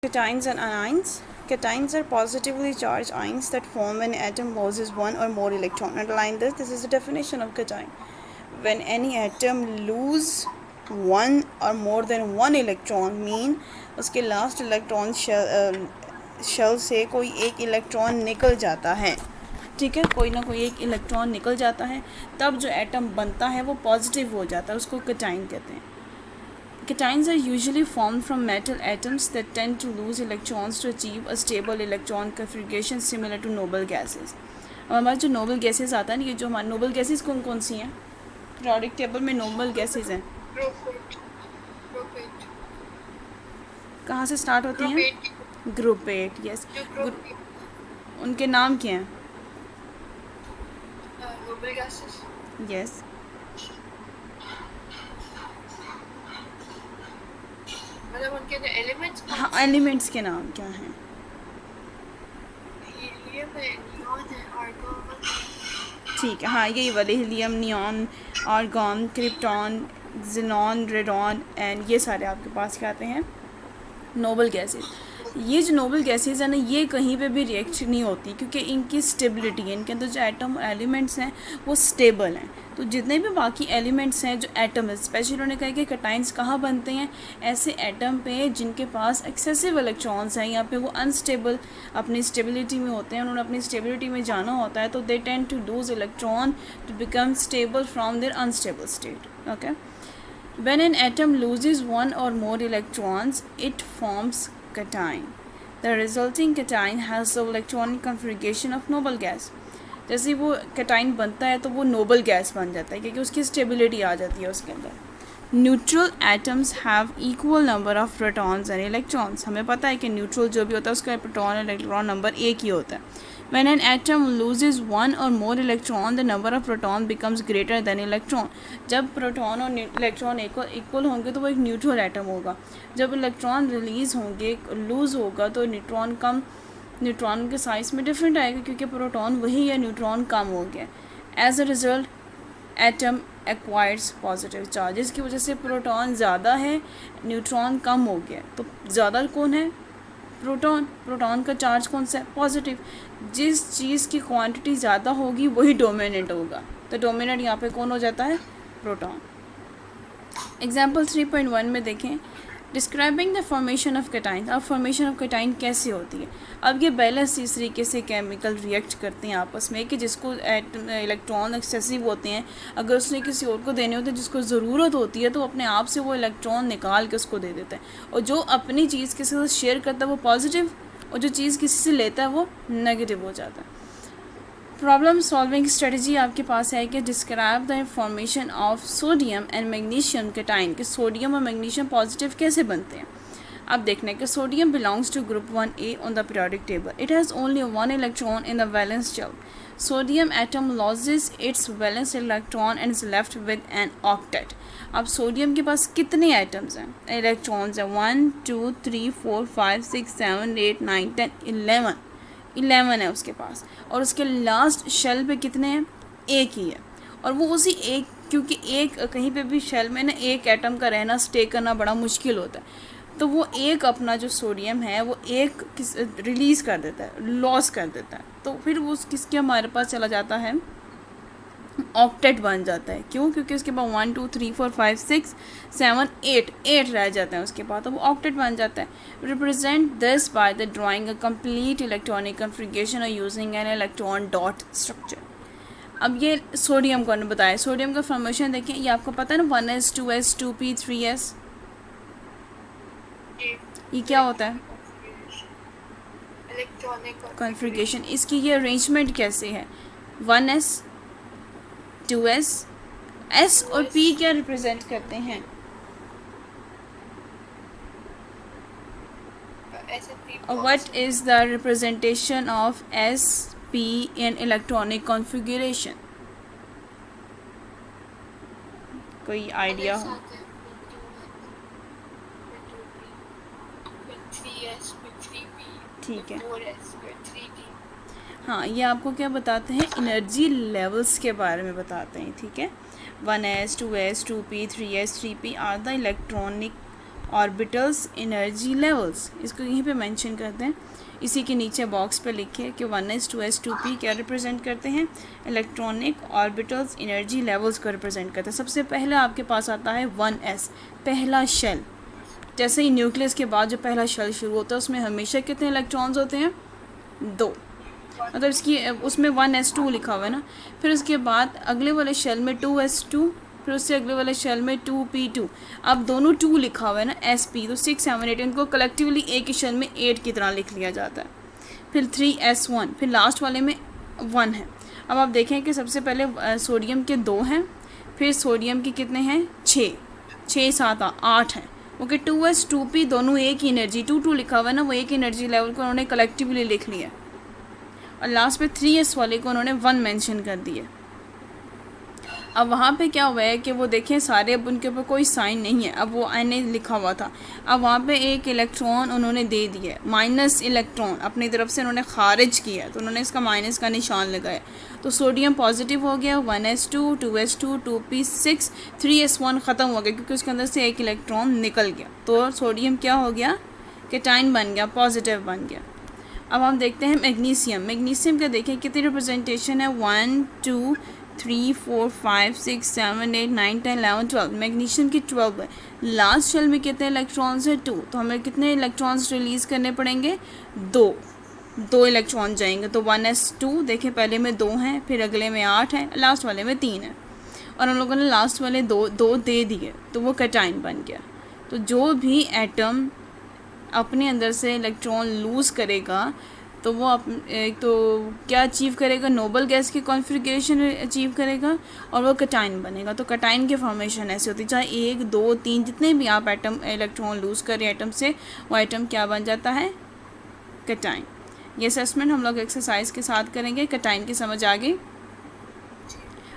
Cations and anions. Cations are positively charged ions that form when an atom loses one or more electrons. Underline this. This is the definition of cation. When any atom lose one or more than one electron, mean उसके last electron shell से कोई एक electron निकल जाता है, ठीक है, कोई ना कोई एक इलेक्ट्रॉन निकल जाता है, तब जो एटम बनता है वो पॉजिटिव हो जाता है, उसको कैटाइन कहते हैं. Cations are usually formed from metal atoms that tend to lose electrons to achieve a stable electron configuration similar to noble gases. अब हमारे जो नोबल गैसेस आता है ना, ये जो हमारे नोबल गैसेस कौन कौन सी हैं? पीरियोडिक टेबल में नोबल गैसेस हैं. कहाँ से स्टार्ट होती हैं? ग्रुप 8. यस. उनके नाम क्या हैं? Noble gases. यस. मतलब उनके जो एलिमेंट्स, हाँ, एलिमेंट्स के नाम क्या हैं? हीलियम है, नियॉन है, आर्गॉन. ठीक है, हाँ, यही वाले helium, neon, argon, krypton, xenon, radon and ये सारे आपके पास क्या आते हैं? Noble gases. ये जो नोबल गैसेस है ना, ये कहीं पे भी रिएक्ट नहीं होती क्योंकि इनकी स्टेबिलिटी है, इनके अंदर जो एटम एलिमेंट्स हैं वो स्टेबल हैं. तो जितने भी बाकी एलिमेंट्स हैं जो एटम है, स्पेशली उन्होंने कहा कि कैटाइंस कहाँ बनते हैं? ऐसे एटम पे जिनके पास एक्सेसिव इलेक्ट्रॉन्स हैं, यहाँ पे वो अनस्टेबल अपनी स्टेबिलिटी में होते हैं, उन्होंने अपनी स्टेबिलिटी में जाना होता है, तो they tend to lose electron to become stable from there unstable state. Okay. When an atom loses one or more electrons, it forms cation. The resulting cation has the electronic configuration of noble gas. जैसे वो cation बनता है तो वो noble gas बन जाता है क्योंकि उसकी स्टेबिलिटी आ जाती है उसके अंदर. Neutral atoms have equal number of protons and electrons. हमें पता है कि न्यूट्रल जो भी होता है उसका प्रोटॉन और इलेक्ट्रॉन नंबर एक ही होता है. When an atom loses one or more electron, the number of proton becomes greater than electron. जब प्रोटॉन और इलेक्ट्रॉन इक्वल होंगे तो वो एक न्यूट्रल एटम होगा. जब इलेक्ट्रॉन रिलीज़ होंगे, लूज़ होगा, तो न्यूट्रॉन के साइज़ में डिफरेंट आएगा क्योंकि प्रोटॉन वही है, न्यूट्रॉन कम हो गया. As a result atom acquires positive charge. इसकी वजह से प्रोटॉन ज़्यादा है, न्यूट्रॉन कम हो गया. तो ज़्यादा कौन है? प्रोटॉन. प्रोटॉन का चार्ज कौन सा है? पॉजिटिव. जिस चीज़ की क्वांटिटी ज़्यादा होगी वही डोमिनेंट होगा, तो डोमिनेंट यहाँ पे कौन हो जाता है? प्रोटॉन. एग्जाम्पल 3.1 में देखें, describing the formation of cation. अब फॉर्मेशन ऑफ कैटाइन कैसे होती है? अब ये बैलेंस इस तरीके से केमिकल रिएक्ट करते हैं आपस में कि जिसको इलेक्ट्रॉन एक्सेसिव होते हैं, अगर उसने किसी और को देने होते हैं जिसको ज़रूरत होती है तो अपने आप से वो इलेक्ट्रॉन निकाल के उसको दे देता है. और जो अपनी चीज़ किसी से शेयर करता है वो पॉजिटिव, और जो चीज़ किसी से लेता है वो नेगेटिव हो जाता है. प्रॉब्लम सॉल्विंग स्ट्रेटजी आपके पास है कि describe the formation of sodium and magnesium cation. कि सोडियम और मैग्नीशियम पॉजिटिव कैसे बनते हैं? अब देखने कि sodium belongs to group 1A on the periodic table. It has only one electron in the valence shell. Sodium atom loses its valence electron and is left with an octet. अब sodium के पास कितने atoms हैं? Electrons हैं 1 2 3 4 5 6 7 8 9 10 11 है उसके पास. और उसके लास्ट शेल पे कितने हैं? एक ही है. और वो उसी एक, क्योंकि एक कहीं पे भी शेल में ना एक एटम का रहना, स्टे करना बड़ा मुश्किल होता है, तो वो एक अपना जो सोडियम है वो एक रिलीज़ कर देता है, लॉस कर देता है. तो फिर वो किसके हमारे पास चला जाता है? ऑक्टेट बन जाता है. क्यों? क्योंकि उसके पास 1 2 3 4 5 6 7 8 रह जाते हैं उसके पास, तो वो ऑक्टेट बन जाता है. Represent this by the drawing a complete electronic configuration or using an electron dot structure. अब ये सोडियम को बताया. सोडियम का फॉर्मेशन देखें, ये आपको पता है ना, 1s 2s 2p 3s. ये क्या होता है? Electronic configuration. इसकी ये अरेंजमेंट कैसे है? 1s 2s, s और p क्या रिप्रेजेंट करते हैं? What is the representation of sp in electronic configuration? कोई आइडिया हो? ठीक है. हाँ, ये आपको क्या बताते हैं? एनर्जी लेवल्स के बारे में बताते हैं. ठीक है. 1s 2s 2p 3s 3p are the electronic orbitals energy levels, इसको यहीं पे मेंशन करते हैं। इसी के नीचे बॉक्स पे लिखिए कि 1s 2s 2p क्या रिप्रेजेंट करते हैं, इलेक्ट्रॉनिक ऑर्बिटल्स एनर्जी लेवल्स को रिप्रेजेंट करते हैं। सबसे पहले आपके पास आता है 1s, पहला शेल। जैसे ही न्यूक्लियस के बाद जो पहला शेल शुरू होता है उसमें हमेशा कितने इलेक्ट्रॉन्स होते हैं, 2, मतलब इसकी उसमें 1s2 लिखा हुआ है ना। फिर उसके बाद अगले वाले शेल में 2s2, फिर उससे अगले वाले शेल में 2p2। अब दोनों 2 लिखा हुआ है ना, sp, तो 6 7 8 इनको कलेक्टिवली एक ही शेल में 8 की तरह लिख लिया जाता है। फिर 3s1, फिर लास्ट वाले में 1 है। अब आप देखें कि सबसे पहले सोडियम के 2 हैं, फिर सोडियम के कितने हैं, 6 7 8 हैं। ओके, 2s 2p दोनों एक ही एनर्जी, 2 लिखा हुआ है ना, वो एक एनर्जी लेवल को उन्होंने कलेक्टिवली लिख लिया। और लास्ट में 3s वाले को उन्होंने 1 मेंशन कर दिया। अब वहाँ पे क्या हुआ है कि वो देखें सारे, अब उनके ऊपर कोई साइन नहीं है, अब वो Na लिखा हुआ था, अब वहाँ पे एक इलेक्ट्रॉन उन्होंने दे दिया, माइनस इलेक्ट्रॉन अपनी तरफ से उन्होंने खारिज किया, तो उन्होंने इसका माइनस का निशान लगाया। तो सोडियम पॉजिटिव हो गया, 1s2 2s2 2p6 3s1 ख़त्म हो गया क्योंकि उसके अंदर से एक इलेक्ट्रॉन निकल गया। तो सोडियम क्या हो गया, कैटाइन बन गया, पॉजिटिव बन गया। अब हम देखते हैं मैग्नीशियम। मैग्नीशियम का देखें कितनी रिप्रेजेंटेशन है, 1 2 3 4 5 6 7 8 9 10 11 12। मैग्नीशियम की 12 है। लास्ट शेल में कितने इलेक्ट्रॉन्स है, 2, तो हमें कितने इलेक्ट्रॉन्स रिलीज़ करने पड़ेंगे, 2 इलेक्ट्रॉन जाएंगे। तो 1s2 देखें पहले में 2 हैं, फिर अगले में 8 है, लास्ट वाले में 3 है, और हम लोगों ने लास्ट वाले दो दे दिए, तो वो कैटाइन बन गया। तो जो भी एटम अपने अंदर से इलेक्ट्रॉन लूज़ करेगा तो वो तो क्या अचीव करेगा, नोबल गैस की कॉन्फ़िगरेशन अचीव करेगा और वो कैटाइन बनेगा। तो कैटाइन की फॉर्मेशन ऐसी होती है, चाहे 1 2 3 जितने भी आप एटम इलेक्ट्रॉन लूज़ करें एटम से, वो एटम क्या बन जाता है, कैटाइन। ये असेसमेंट हम लोग एक्सरसाइज के साथ करेंगे। कैटाइन की समझ आ गई।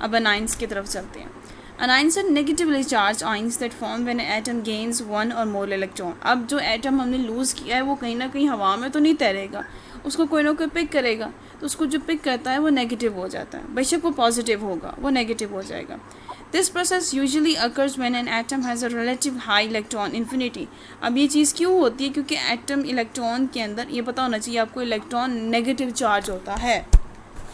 अब अनाइंस की तरफ चलते हैं। Anions are negatively charged ions that form when an atom gains 1 or more electron। अब जो एटम हमने लूज़ किया है वो कहीं ना कहीं हवा में तो नहीं तैरेगा, उसको कोई ना कोई पिक करेगा, तो उसको जो पिक करता है वो नेगेटिव हो जाता है, बेशक वो पॉजिटिव होगा वो नेगेटिव हो जाएगा। This process usually occurs when an atom has a relative high electron infinity. अब ये चीज़ क्यों होती है, क्योंकि एटम इलेक्ट्रॉन के अंदर, ये पता होना चाहिए आपको, इलेक्ट्रॉन नेगेटिव चार्ज होता है,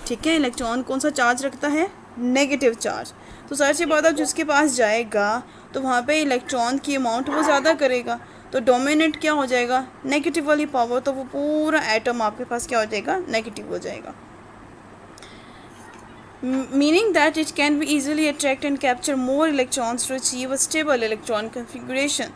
ठीक है। इलेक्ट्रॉन कौन सा चार्ज रखता है, नेगेटिव चार्ज। तो सर से बात, जिसके पास जाएगा तो वहाँ पे इलेक्ट्रॉन की अमाउंट वो ज़्यादा करेगा, तो डोमिनेट क्या हो जाएगा, नेगेटिव वाली पावर, तो वो पूरा एटम आपके पास क्या हो जाएगा, नेगेटिव हो जाएगा। Meaning that it can be easily attract and capture more electrons to achieve a stable electron configuration.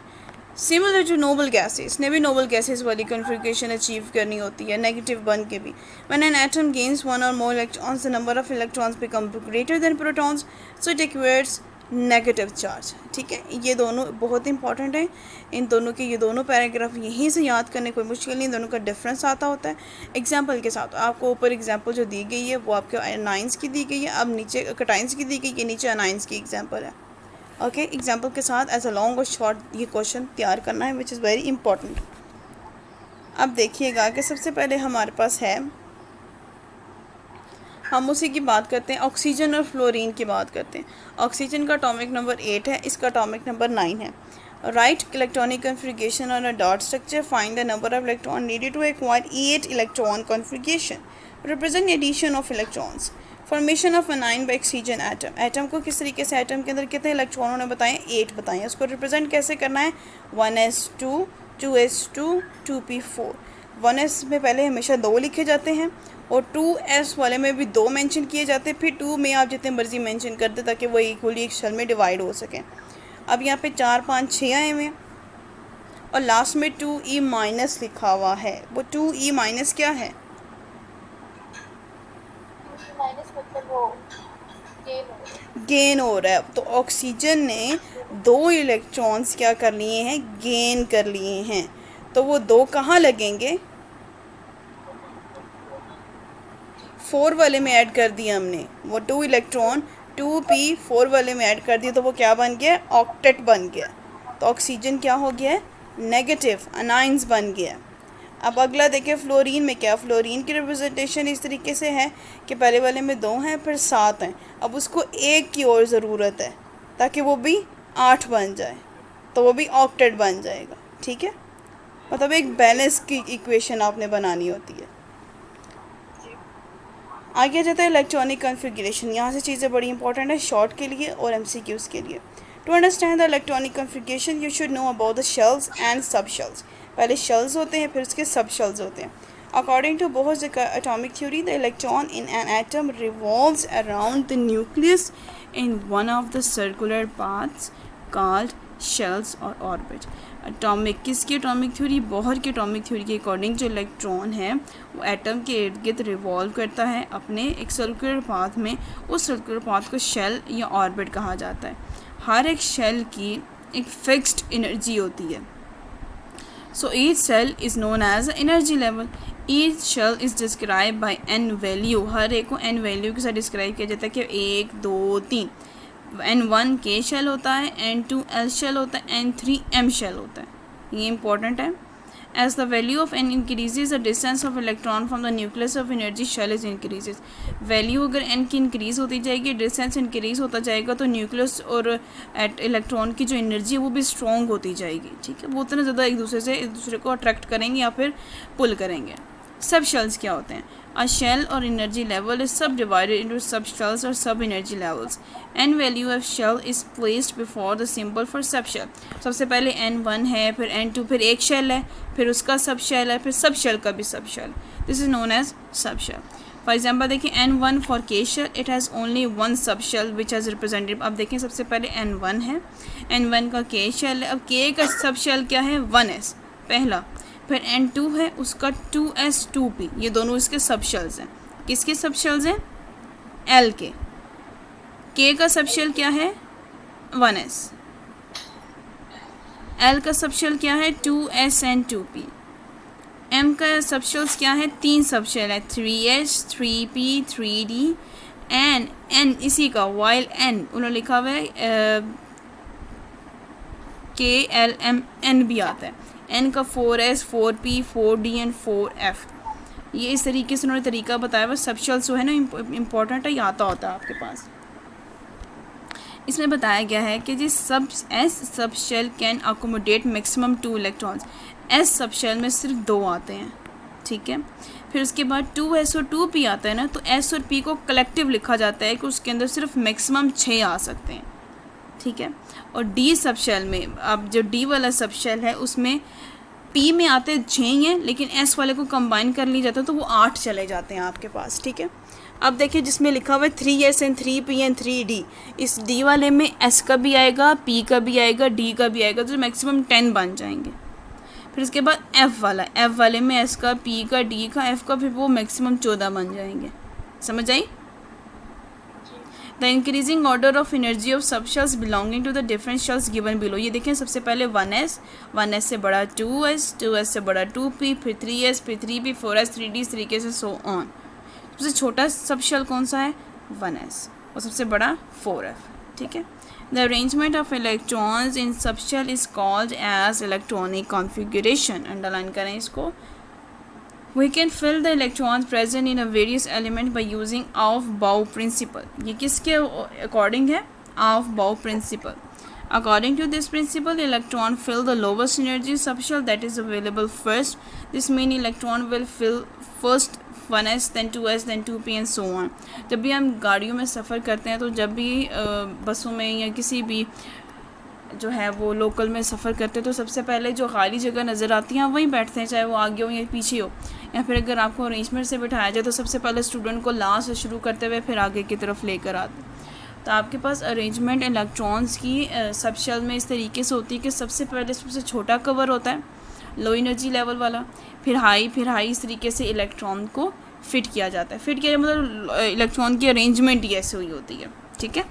Similar to noble gases ने भी नोबल गैसेस वाली कन्फिगरेशन अचीव करनी होती है, नेगेटिव बन के भी। व्हेन एन एटम गेन्स 1 और मोर electrons the number of electrons become greater than protons, so it acquires negative charge, ठीक है। ये दोनों बहुत इंपॉर्टेंट है, इन दोनों के ये दोनों पैराग्राफ यहीं से याद करने कोई मुश्किल नहीं, दोनों का डिफरेंस आता होता है एग्जाम्पल के साथ। आपको ऊपर एग्जाम्पल जो दी गई है वो आपके अनाइंस की दी गई है, अब नीचे कैटाइंस की दी गई है, नीचे अनाइंस की एग्जाम्पल है। ओके, एग्जाम्पल के साथ एज अ लॉन्ग और शॉर्ट ये क्वेश्चन तैयार करना है, विच इज़ वेरी इंपॉर्टेंट। अब देखिएगा कि सबसे पहले हमारे पास है, हम उसी की बात करते हैं, ऑक्सीजन और फ्लोरीन की बात करते हैं। ऑक्सीजन का एटॉमिक नंबर 8 है, इसका एटॉमिक नंबर 9 है। Write electronic configuration on a dot structure, find the number of electron needed to acquire 8 electron configuration, represent addition of electrons, formation of anion by oxygen atom. Atom को किस तरीके से, atom के अंदर कितने electron उन्होंने बताएं, 8 बताएं, उसको रिप्रेजेंट कैसे करना है, 1s2 2s2 2p4। 1s में पहले हमेशा 2 लिखे जाते हैं और 2s वाले में भी 2 मेंशन किए जाते हैं, फिर 2 में आप जितने मर्जी मेंशन कर दे ताकि वो इक्वली एक शेल में डिवाइड हो सकें। अब यहाँ पे 4 5 6 आए हुए हैं और लास्ट में 2e माइनस लिखा हुआ है। वो 2e माइनस क्या है, गेन हो रहा है। तो ऑक्सीजन ने 2 इलेक्ट्रॉन्स क्या कर लिए हैं, गेन कर लिए हैं। तो वो 2 कहाँ लगेंगे, 4 वाले में ऐड कर दिया हमने, वो 2 इलेक्ट्रॉन 2p4 वाले में ऐड कर दिया, तो वो क्या बन गया, ऑक्टेट बन गया। तो ऑक्सीजन क्या हो गया, नेगेटिव अनाइंस बन गया। अब अगला देखिए फ्लोरीन में क्या, फ्लोरीन की रिप्रेजेंटेशन इस तरीके से है कि पहले वाले में 2 हैं फिर 7 हैं, अब उसको 1 की और ज़रूरत है ताकि वो भी 8 बन जाए, तो वो भी ऑक्टेट बन जाएगा, ठीक है। मतलब एक बैलेंस की इक्वेशन आपने बनानी होती है। आगे जाता है इलेक्ट्रॉनिक कॉन्फ़िगरेशन। यहाँ से चीज़ें बड़ी इंपॉर्टेंट है शॉर्ट के लिए और एमसीक्यूज़ के लिए। To understand the electronic configuration you should know about the shells and sub shells. पहले शेल्स होते हैं, फिर उसके सब शेल्स होते हैं। According to Bohr's atomic theory, the electron in an atom revolves around the nucleus in one of the circular paths called shells और orbit. किसकी atomic theory? Bohr की एटॉमिक थ्योरी के अकॉर्डिंग जो electron है वो atom के इर्द गिर्द रिवॉल्व करता है अपने एक सर्कुलर पाथ में। उस सर्कुलर पाथ को शेल या ऑर्बिट कहा जाता है। हर एक शेल की एक फिक्स्ड एनर्जी होती है। So each cell is known as energy level. Each shell is describe by n value. हर एक को एन वैल्यू के साथ डिस्क्राइब किया जाता है कि 1 2 3। N1 K शेल होता है, N2 L शेल होता है, N3 M शेल होता है। ये इंपॉर्टेंट है। As the value of n increases, the distance of electron from the nucleus of energy shell is increases. Value अगर n की इंक्रीज़ होती जाएगी, डिस्टेंस इंक्रीज़ होता जाएगा, तो न्यूक्लियस और इलेक्ट्रॉन की जो एनर्जी है वो भी स्ट्रॉन्ग होती जाएगी, ठीक है। वो उतना ज़्यादा एक दूसरे को अट्रैक्ट करेंगे या फिर पुल करेंगे। सब शेल्स क्या होते हैं? A shell or energy level is subdivided into sub shells or sub energy levels. N value of shell is placed before the symbol for sub shell. सबसे पहले N1 है, फिर N2, फिर एक शेल है, फिर उसका सब शेल है, फिर सब शेल का भी sub shell. This is known as sub shell. For example देखिए N1 for K shell, it has only one sub shell which has represented. अब देखें सबसे पहले N1 है, N1 का K शेल है। अब K का सब शेल क्या है? 1s पहला। फिर N2 है, उसका 2s 2p। ये दोनों इसके सब शेल्स हैं। किसके सब शेल्स हैं? L के। K का सब शेल क्या है? 1s। L का सब शेल क्या है? 2s and 2p। M का सब शेल्स क्या है? 3 सब शेल है, 3s 3p 3d and N इसी का while N उन्होंने लिखा हुआ है KLMN भी आता है। N का 4s 4p 4d and 4f। ये इस तरीके से उन्होंने तरीका बताया हुआ। सब शेल्स जो है ना इम्पोर्टेंट है, ये आता होता है आपके पास। इसमें बताया गया है कि जी subshell can accommodate maximum 2 electrons. S subshell में सिर्फ 2 आते हैं, ठीक है। फिर उसके बाद 2s और 2p आता है ना, तो s और p को कलेक्टिव लिखा जाता है कि उसके अंदर सिर्फ मैक्सिमम 6 आ सकते हैं, ठीक है। और D सब शेल में, अब जो D वाला सब शेल है उसमें P में आते 6 ही हैं, लेकिन S वाले को कंबाइन कर लिया जाता है तो वो 8 चले जाते हैं आपके पास, ठीक है। अब देखिए जिसमें लिखा हुआ है 3s and 3p and 3d, इस D वाले में S का भी आएगा, P का भी आएगा, D का भी आएगा, तो मैक्सिमम 10 बन जाएंगे। फिर उसके बाद F वाले में S का, P का, D का, F का, फिर वो मैक्सिमम 14 बन जाएंगे। समझ आई? The increasing order of energy of subshells belonging to the different shells given below. ये देखें सबसे पहले 1s से बड़ा 2s से बड़ा 2p, फिर 3s, फिर 3p, 4s, 3d, इस तरीके से सो ऑन। सबसे छोटा सब शेल कौन सा है? 1s, और सबसे बड़ा 4f, ठीक है। The arrangement of electrons in sub shell is called as electronic configuration. Underline करें इसको। We can fill the electrons present in a various element by using Aufbau principle. ये किसके according है? Aufbau principle. According to this principle, the electron fill the lowest energy subshell that is available first. This means electron will fill first 1s, then 2s, then 2p and so on. जब भी हम गाड़ियों में सफ़र करते हैं, तो जब भी बसों में या किसी भी जो है वो लोकल में सफ़र करते हैं, तो सबसे पहले जो खाली जगह नज़र आती हैं वहीं बैठते हैं, चाहे वो आगे हो या पीछे हो। या फिर अगर आपको अरेंजमेंट से बिठाया जाए तो सबसे पहले स्टूडेंट को लास्ट से शुरू करते हुए फिर आगे की तरफ लेकर आते। तो आपके पास अरेंजमेंट इलेक्ट्रॉन्स की सब शेल में इस तरीके से होती है कि सबसे पहले सबसे छोटा कवर होता है लो एनर्जी लेवल वाला, फिर हाई इस तरीके से इलेक्ट्रॉन को फिट किया जाता है। फिट किया मतलब इलेक्ट्रॉन की अरेंजमेंट ही ऐसे हुई होती है, ठीक है।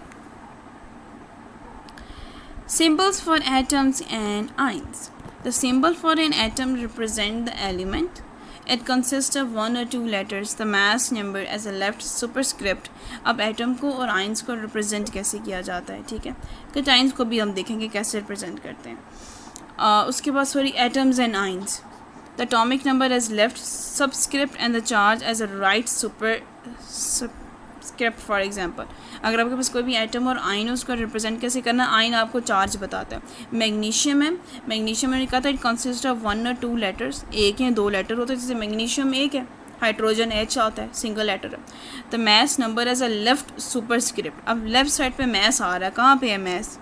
Symbols for atoms and ions. The symbol for an atom represents the element. It consists of 1 or 2 letters. The mass number as a left superscript. अब एटम को और आइंस को रिप्रेजेंट कैसे किया जाता है, ठीक है। कि आइंस को भी हम देखेंगे कैसे रिप्रेजेंट करते हैं। उसके बाद sorry atoms and ions. The atomic number as left subscript and the charge as a right subscript for example. अगर आपके पास कोई भी एटम और आयन है उसका रिप्रेजेंट कैसे करना, आयन आपको चार्ज बताता है। मैग्नीशियम है, मैग्नीशियम मैंने कहा था इट कंसिस्ट ऑफ 1 और 2 लेटर्स, एक या 2 लेटर होते हैं, जैसे मैग्नीशियम एक है, हाइड्रोजन H आता है, सिंगल लेटर है। The mass number as a left superscript. अब लेफ्ट साइड पे मैस आ रहा है, कहाँ पे है मैस,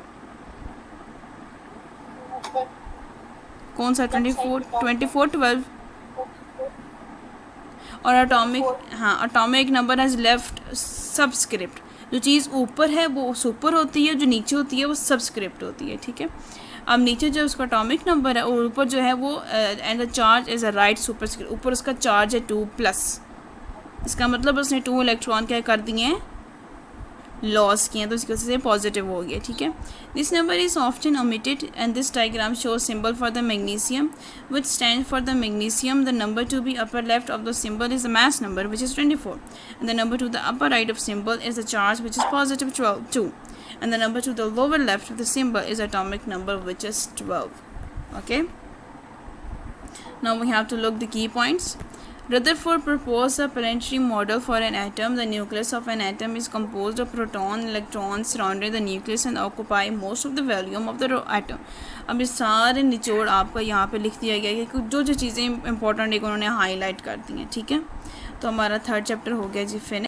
कौन सा, 24 12। और एटॉमिक, हाँ atomic number as left subscript. जो चीज़ ऊपर है वो सुपर होती है, जो नीचे होती है वो सबस्क्रिप्ट होती है, ठीक है। अब नीचे जो उसका एटॉमिक नंबर है और ऊपर जो है वो and the charge is a right superscript, ऊपर उसका चार्ज है 2+। इसका मतलब उसने 2 इलेक्ट्रॉन क्या कर दिए हैं, लॉस किए हैं, तो इसकी वजह से पॉजिटिव हो गया, ठीक है। This number is often omitted and this diagram show symbol for the magnesium which stand for the magnesium. The number to be upper left of the symbol is the mass number which is 24 and the number to the upper right of symbol is the charge which is positive 2 and the number to the lower left of the symbol is atomic number which is 12. Okay, now we have to look the key points. Rutherford proposed a planetary model for an atom. The nucleus of an atom is composed of proton, electrons surrounding the nucleus and occupy most of the volume of the atom. अब ये सारे निचोड़ आपका यहाँ पे लिख दिया गया है कि जो जो चीज़ें इंपॉर्टेंट है उन्होंने हाईलाइट कर दी हैं, ठीक है। तो हमारा 3rd चैप्टर हो गया जी फिनिश।